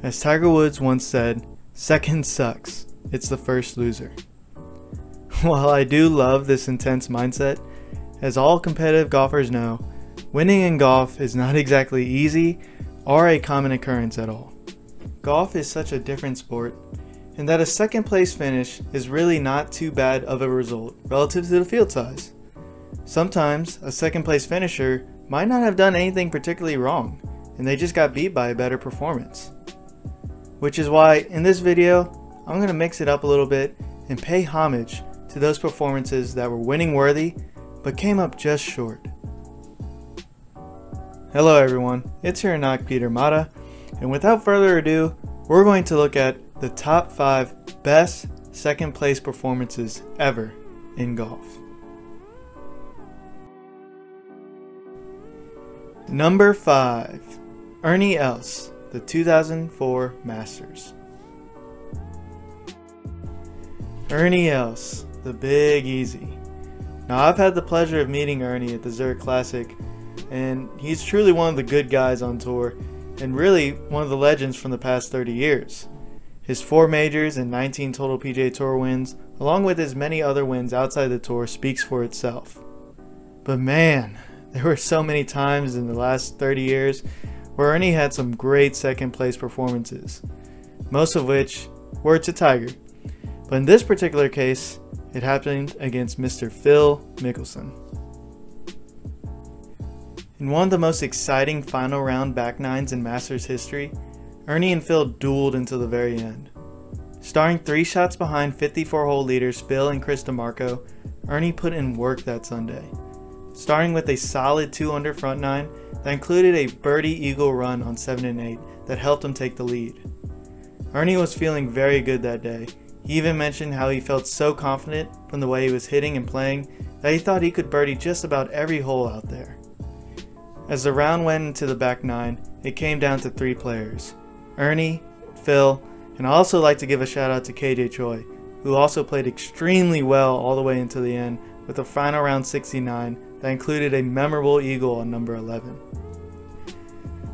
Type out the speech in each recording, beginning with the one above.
As Tiger Woods once said, "Second sucks, it's the first loser." While I do love this intense mindset, as all competitive golfers know, winning in golf is not exactly easy or a common occurrence at all. Golf is such a different sport, and that a second place finish is really not too bad of a result relative to the field size. Sometimes a second place finisher might not have done anything particularly wrong, and they just got beat by a better performance. Which is why in this video, I'm going to mix it up a little bit and pay homage to those performances that were winning worthy but came up just short. Hello everyone, it's your Anak Peter Mata, and without further ado, we're going to look at the top 5 best second place performances ever in golf. Number 5. Ernie Els, the 2004 Masters. Ernie Els, the Big Easy. Now I've had the pleasure of meeting Ernie at the Zurich Classic, and he's truly one of the good guys on tour, and really one of the legends from the past 30 years. His 4 majors and 19 total PGA Tour wins, along with his many other wins outside the tour, speaks for itself. But man, there were so many times in the last 30 years where Ernie had some great second place performances, most of which were to Tiger. But in this particular case, it happened against Mr. Phil Mickelson. In one of the most exciting final round back nines in Masters history, Ernie and Phil dueled until the very end. Starting 3 shots behind 54-hole leaders Phil and Chris DeMarco, Ernie put in work that Sunday, starting with a solid 2-under front 9 that included a birdie eagle run on 7 and 8 that helped him take the lead. Ernie was feeling very good that day. He even mentioned how he felt so confident from the way he was hitting and playing that he thought he could birdie just about every hole out there. As the round went into the back 9, it came down to 3 players, Ernie, Phil, and I also like to give a shout out to KJ Choi, who also played extremely well all the way into the end with a final round 69 that included a memorable eagle on number 11.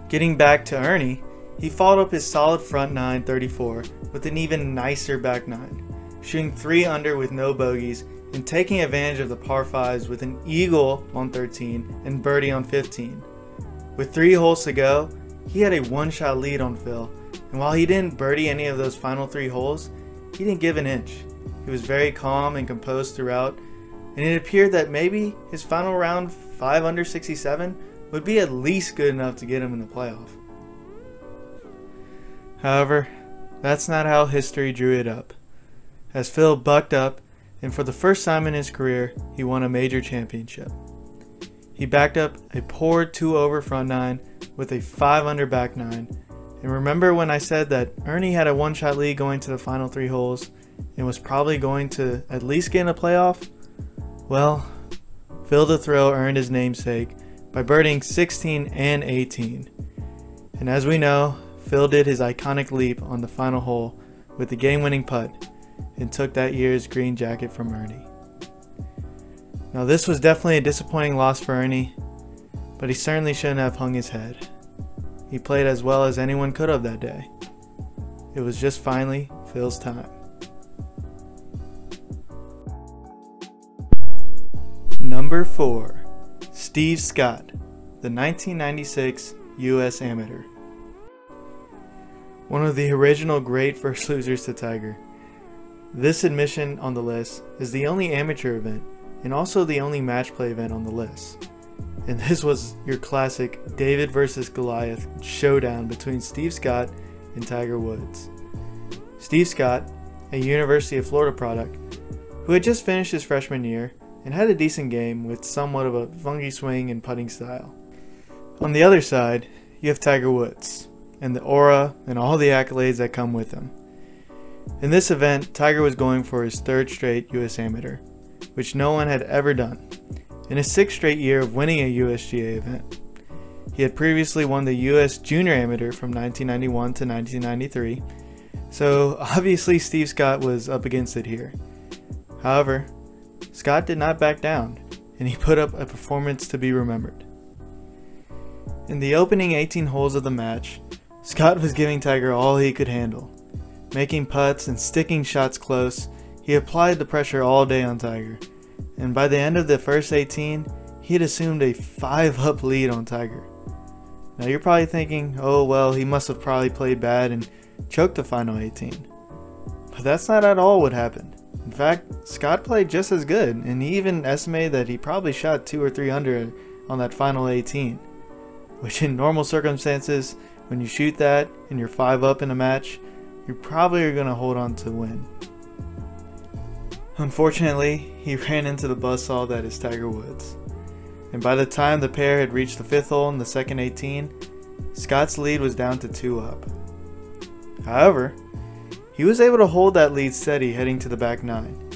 Getting back to Ernie, he followed up his solid front 9 34 with an even nicer back 9, shooting 3 under with no bogeys and taking advantage of the par 5s with an eagle on 13 and birdie on 15. With 3 holes to go, he had a 1-shot lead on Phil, and while he didn't birdie any of those final 3 holes, he didn't give an inch. He was very calm and composed throughout, and it appeared that maybe his final round 5 under 67 would be at least good enough to get him in the playoff. However, that's not how history drew it up, as Phil bucked up, and for the first time in his career, he won a major championship. He backed up a poor 2-over front 9 with a 5-under back 9, and remember when I said that Ernie had a 1-shot lead going to the final 3 holes and was probably going to at least get in a playoff? Well, Phil the Thrill earned his namesake by birdieing 16 and 18. And as we know, Phil did his iconic leap on the final hole with the game-winning putt and took that year's green jacket from Ernie. Now this was definitely a disappointing loss for Ernie, but he certainly shouldn't have hung his head. He played as well as anyone could have that day. It was just finally Phil's time. Number 4. Steve Scott, the 1996 U.S. Amateur. One of the original great first losers to Tiger. This admission on the list is the only amateur event and also the only match play event on the list. And this was your classic David versus Goliath showdown between Steve Scott and Tiger Woods. Steve Scott, a University of Florida product, who had just finished his freshman year and had a decent game with somewhat of a funky swing and putting style. On the other side, you have Tiger Woods, and the aura and all the accolades that come with him. In this event, Tiger was going for his 3rd straight US Amateur, which no one had ever done, in his 6th straight year of winning a USGA event. He had previously won the US Junior Amateur from 1991 to 1993, so obviously Steve Scott was up against it here. However, Scott did not back down, and he put up a performance to be remembered. In the opening 18 holes of the match, Scott was giving Tiger all he could handle. Making putts and sticking shots close, he applied the pressure all day on Tiger, and by the end of the first 18, he had assumed a 5-up lead on Tiger. Now you're probably thinking, oh well, he must have probably played bad and choked the final 18. But that's not at all what happened. In fact, Scott played just as good, and he even estimated that he probably shot 2 or 3 under on that final 18. Which in normal circumstances, when you shoot that and you're 5 up in a match, you probably are going to hold on to win. Unfortunately, he ran into the buzzsaw that is Tiger Woods. And by the time the pair had reached the 5th hole in the second 18, Scott's lead was down to 2 up. However, he was able to hold that lead steady heading to the back 9,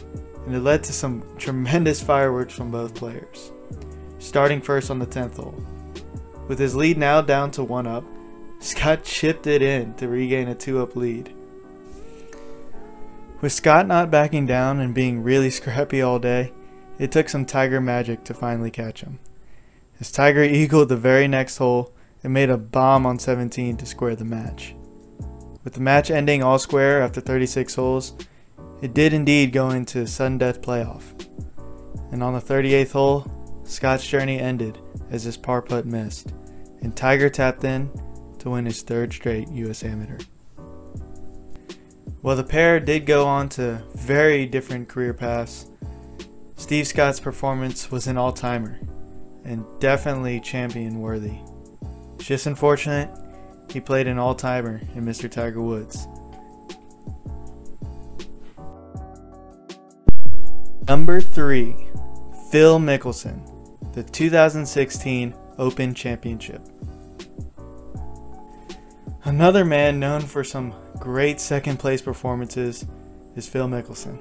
and it led to some tremendous fireworks from both players. Starting first on the 10th hole. With his lead now down to 1 up, Scott chipped it in to regain a 2-up lead. With Scott not backing down and being really scrappy all day, it took some Tiger magic to finally catch him. As Tiger eagled the very next hole and made a bomb on 17 to square the match. With the match ending all square after 36 holes, it did indeed go into a sudden death playoff. And on the 38th hole, Scott's journey ended as his par putt missed, and Tiger tapped in to win his 3rd straight US Amateur. While the pair did go on to very different career paths, Steve Scott's performance was an all-timer and definitely champion worthy. It's just unfortunate he played an all-timer in Mr. Tiger Woods. Number 3, Phil Mickelson, the 2016 Open Championship. Another man known for some great second place performances is Phil Mickelson.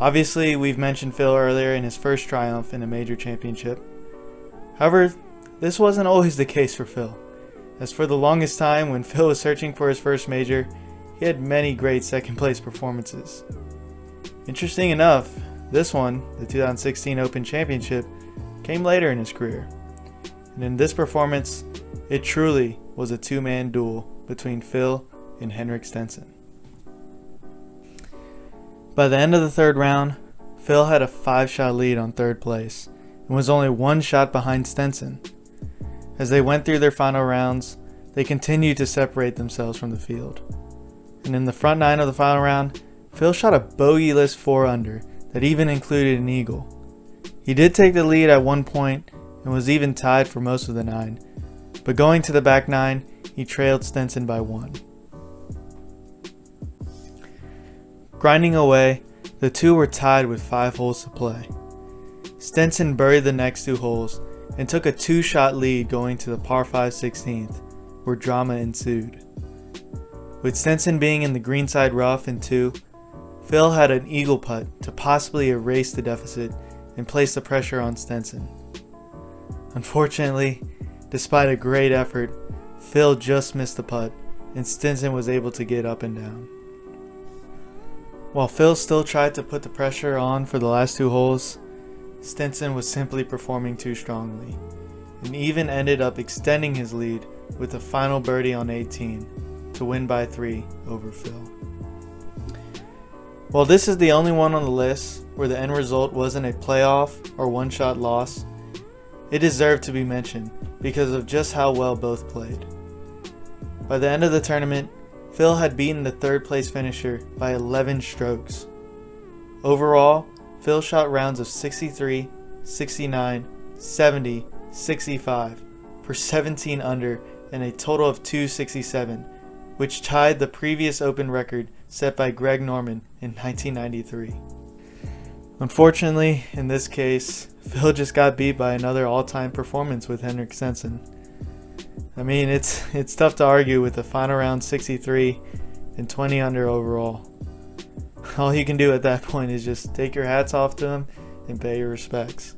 Obviously, we've mentioned Phil earlier in his first triumph in a major championship. However, this wasn't always the case for Phil, as for the longest time when Phil was searching for his first major, he had many great second place performances. Interesting enough, this one, the 2016 Open Championship, came later in his career. And in this performance, it truly was a two-man duel between Phil and Henrik Stenson. By the end of the 3rd round, Phil had a 5-shot lead on 3rd place and was only 1 shot behind Stenson. As they went through their final rounds, they continued to separate themselves from the field. And in the front 9 of the final round, Phil shot a bogey-less 4 under that even included an eagle. He did take the lead at one point and was even tied for most of the 9, but going to the back 9, he trailed Stenson by 1. Grinding away, the two were tied with 5 holes to play. Stenson buried the next 2 holes and took a 2-shot lead going to the par 5 16th, where drama ensued. With Stenson being in the greenside rough in 2, Phil had an eagle putt to possibly erase the deficit and place the pressure on Stenson. Unfortunately, despite a great effort, Phil just missed the putt and Stenson was able to get up and down. While Phil still tried to put the pressure on for the last 2 holes, Stenson was simply performing too strongly, and even ended up extending his lead with a final birdie on 18 to win by 3 over Phil. While this is the only one on the list where the end result wasn't a playoff or 1-shot loss, it deserved to be mentioned because of just how well both played. By the end of the tournament, Phil had beaten the 3rd place finisher by 11 strokes. Overall, Phil shot rounds of 63, 69, 70, 65 for 17 under and a total of 267, which tied the previous Open record set by Greg Norman in 1993. Unfortunately, in this case, Phil just got beat by another all-time performance with Henrik Stenson. I mean, it's tough to argue with a final round 63 and 20 under overall. All you can do at that point is just take your hats off to him and pay your respects.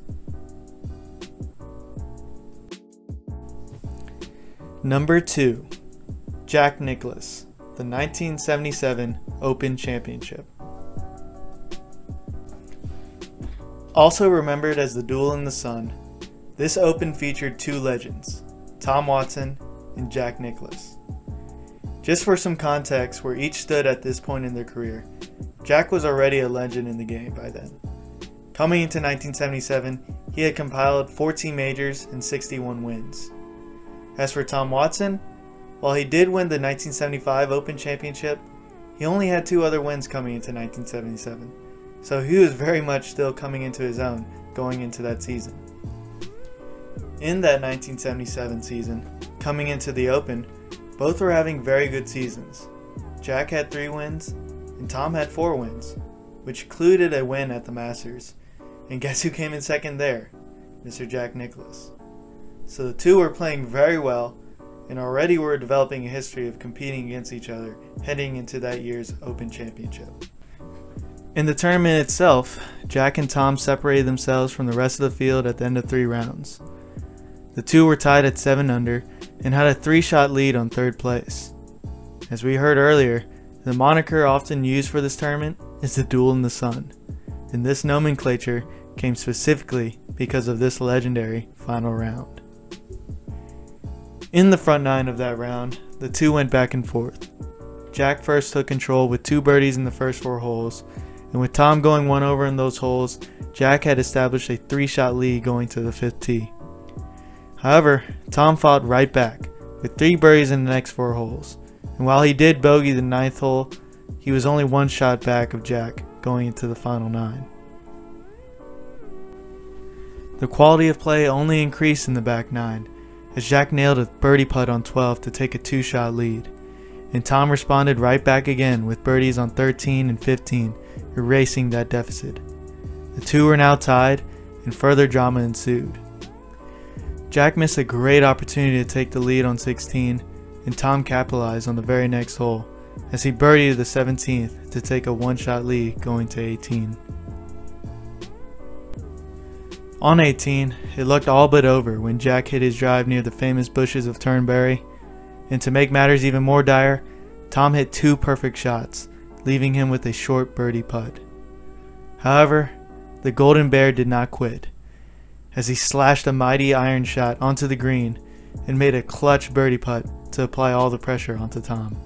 Number 2, Jack Nicklaus, the 1977 Open Championship. Also remembered as the Duel in the Sun, this Open featured 2 legends, Tom Watson and Jack Nicklaus. Just for some context where each stood at this point in their career, Jack was already a legend in the game by then. Coming into 1977, he had compiled 14 majors and 61 wins. As for Tom Watson, while he did win the 1975 Open Championship, he only had 2 other wins coming into 1977, so he was very much still coming into his own going into that season. In that 1977 season, coming into the Open, both were having very good seasons. Jack had 3 wins, and Tom had 4 wins, which included a win at the Masters. And guess who came in second there? Mr. Jack Nicklaus. So the two were playing very well, and already were developing a history of competing against each other heading into that year's Open Championship. In the tournament itself, Jack and Tom separated themselves from the rest of the field at the end of 3 rounds. The two were tied at 7 under and had a 3-shot lead on 3rd place. As we heard earlier, the moniker often used for this tournament is the Duel in the Sun, and this nomenclature came specifically because of this legendary final round. In the front 9 of that round, the two went back and forth. Jack first took control with 2 birdies in the first 4 holes, and with Tom going 1 over in those holes, Jack had established a 3-shot lead going to the 5th tee. However, Tom fought right back with 3 birdies in the next 4 holes, and while he did bogey the 9th hole, he was only 1 shot back of Jack going into the final 9. The quality of play only increased in the back 9, as Jack nailed a birdie putt on 12 to take a 2-shot lead, and Tom responded right back again with birdies on 13 and 15, erasing that deficit. The two were now tied, and further drama ensued. Jack missed a great opportunity to take the lead on 16, and Tom capitalized on the very next hole, as he birdied the 17th to take a 1-shot lead going to 18. On 18, it looked all but over when Jack hit his drive near the famous bushes of Turnberry, and to make matters even more dire, Tom hit 2 perfect shots, leaving him with a short birdie putt. However, the Golden Bear did not quit, as he slashed a mighty iron shot onto the green and made a clutch birdie putt to apply all the pressure onto Tom.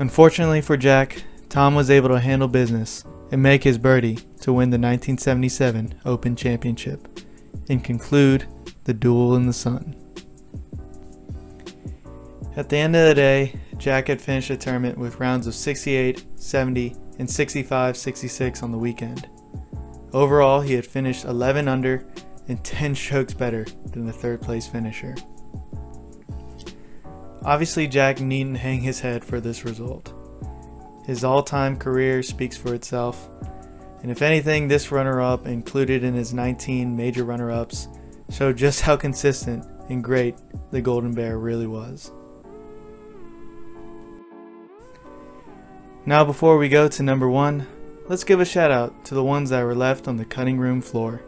Unfortunately for Jack, Tom was able to handle business and make his birdie to win the 1977 Open Championship and conclude the Duel in the Sun. At the end of the day, Jack had finished the tournament with rounds of 68, 70, and 65-66 on the weekend. Overall, he had finished 11 under and 10 strokes better than the 3rd place finisher. Obviously, Jack needn't hang his head for this result. His all-time career speaks for itself, and if anything, this runner-up included in his 19 major runner-ups showed just how consistent and great the Golden Bear really was. Now before we go to number 1, let's give a shout out to the ones that were left on the cutting room floor.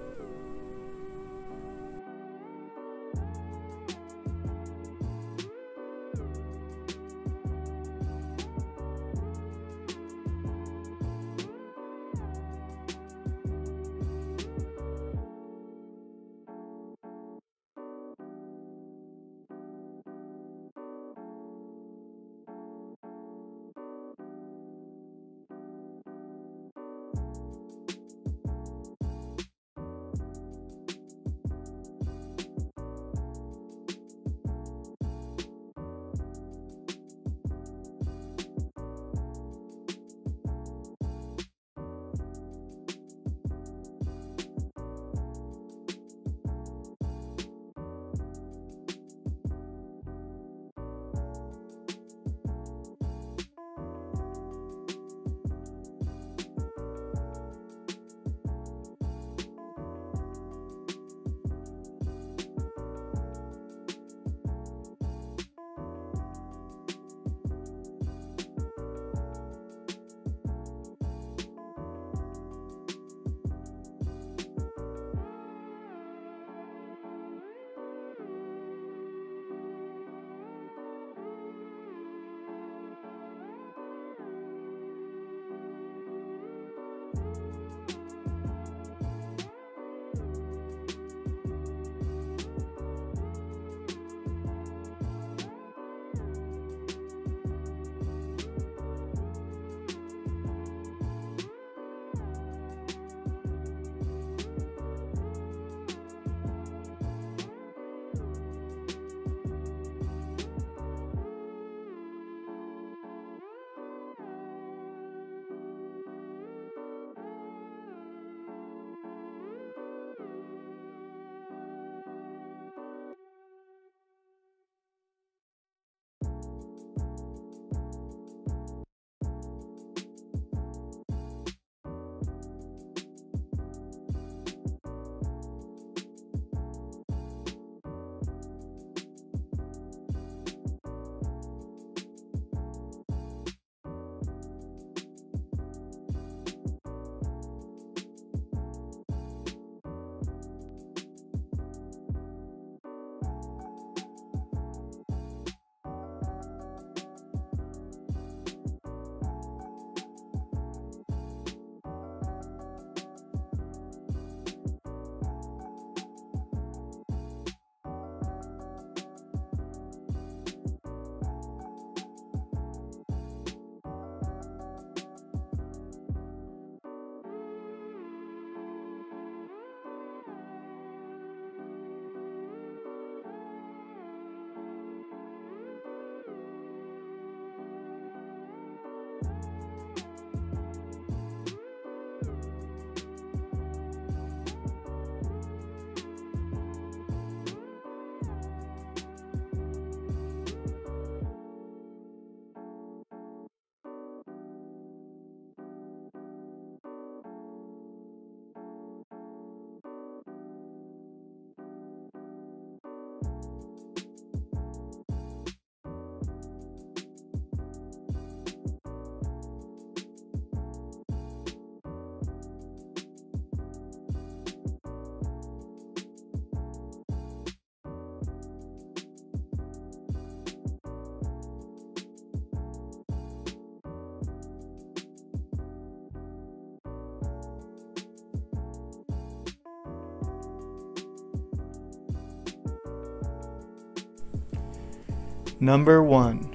Number 1.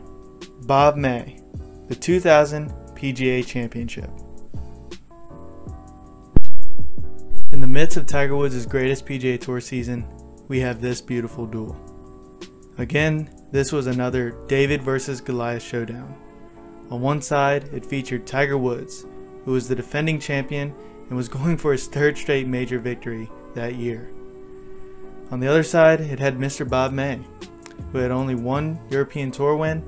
Bob May, the 2000 PGA Championship. In the midst of Tiger Woods' greatest PGA Tour season, we have this beautiful duel. Again, this was another David versus Goliath showdown. On one side, it featured Tiger Woods, who was the defending champion and was going for his third straight major victory that year. On the other side, it had Mr. Bob May, who had only one European Tour win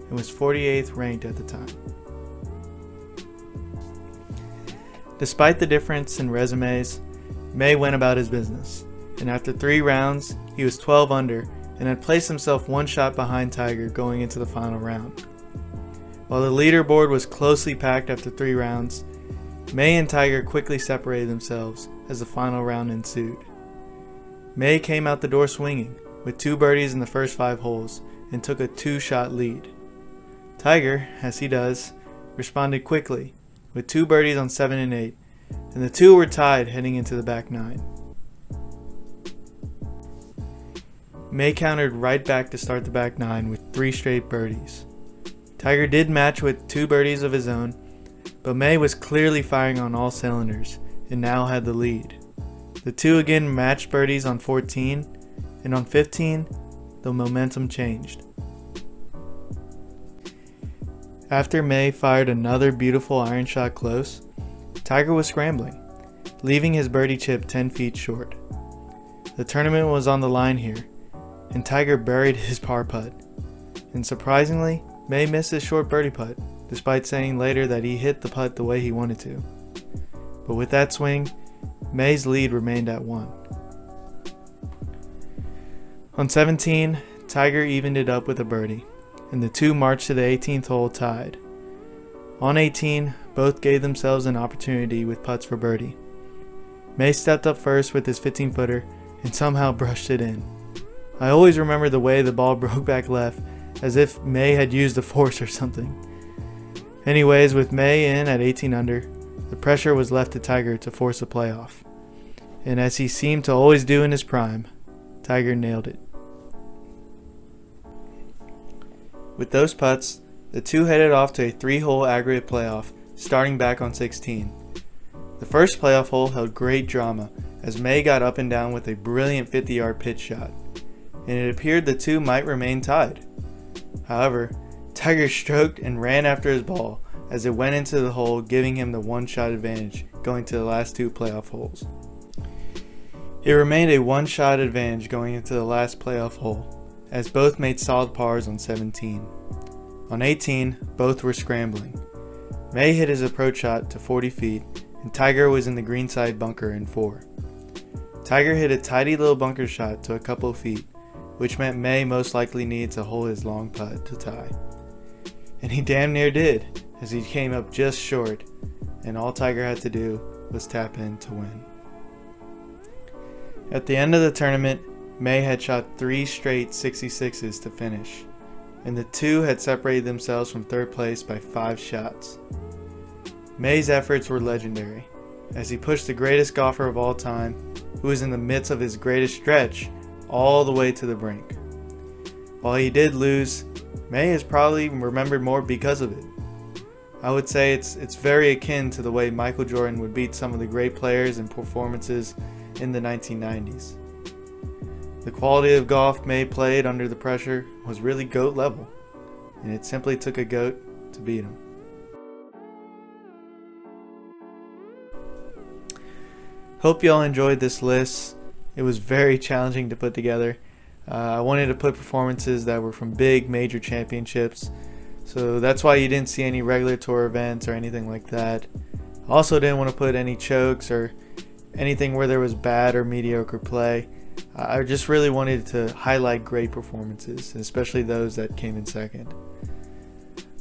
and was 48th ranked at the time. Despite the difference in resumes, May went about his business, and after 3 rounds, he was 12 under and had placed himself 1 shot behind Tiger going into the final round. While the leaderboard was closely packed after 3 rounds, May and Tiger quickly separated themselves as the final round ensued. May came out the door swinging, with 2 birdies in the first 5 holes, and took a 2-shot lead. Tiger, as he does, responded quickly, with 2 birdies on 7 and 8, and the two were tied heading into the back 9. May countered right back to start the back 9 with 3 straight birdies. Tiger did match with 2 birdies of his own, but May was clearly firing on all cylinders and now had the lead. The two again matched birdies on 14, and on 15, the momentum changed. After May fired another beautiful iron shot close, Tiger was scrambling, leaving his birdie chip 10 feet short. The tournament was on the line here, and Tiger buried his par putt. And surprisingly, May missed his short birdie putt, despite saying later that he hit the putt the way he wanted to. But with that swing, May's lead remained at 1. On 17, Tiger evened it up with a birdie, and the two marched to the 18th hole tied. On 18, both gave themselves an opportunity with putts for birdie. May stepped up first with his 15-footer and somehow brushed it in. I always remember the way the ball broke back left, as if May had used the force or something. Anyways, with May in at 18 under, the pressure was left to Tiger to force a playoff. And as he seemed to always do in his prime, Tiger nailed it. With those putts, the two headed off to a 3-hole aggregate playoff, starting back on 16. The first playoff hole held great drama, as May got up and down with a brilliant 50-yard pitch shot, and it appeared the two might remain tied. However, Tiger stroked and ran after his ball as it went into the hole, giving him the 1-shot advantage going to the last 2 playoff holes. It remained a 1-shot advantage going into the last playoff hole, as both made solid pars on 17. On 18, both were scrambling. May hit his approach shot to 40 feet, and Tiger was in the greenside bunker in 4. Tiger hit a tidy little bunker shot to a couple feet, which meant May most likely needed to hold his long putt to tie. And he damn near did, as he came up just short, and all Tiger had to do was tap in to win. At the end of the tournament, May had shot 3 straight 66s to finish, and the two had separated themselves from third place by 5 shots. May's efforts were legendary, as he pushed the greatest golfer of all time, who was in the midst of his greatest stretch, all the way to the brink. While he did lose, May is probably remembered more because of it. I would say it's very akin to the way Michael Jordan would beat some of the great players and performances in the 1990s. The quality of golf May played under the pressure was really GOAT level, and it simply took a GOAT to beat him. Hope y'all enjoyed this list. It was very challenging to put together. I wanted to put performances that were from big major championships, so that's why you didn't see any regular tour events or anything like that. I also didn't want to put any chokes or anything where there was bad or mediocre play. I just really wanted to highlight great performances, especially those that came in second.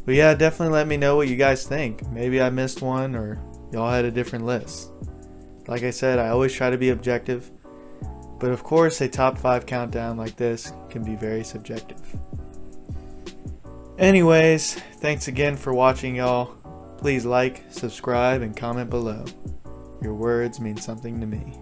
But yeah, definitely let me know what you guys think. Maybe I missed one or y'all had a different list. Like I said, I always try to be objective, but of course a top 5 countdown like this can be very subjective. Anyways, thanks again for watching, y'all. Please like, subscribe, and comment below. Your words mean something to me.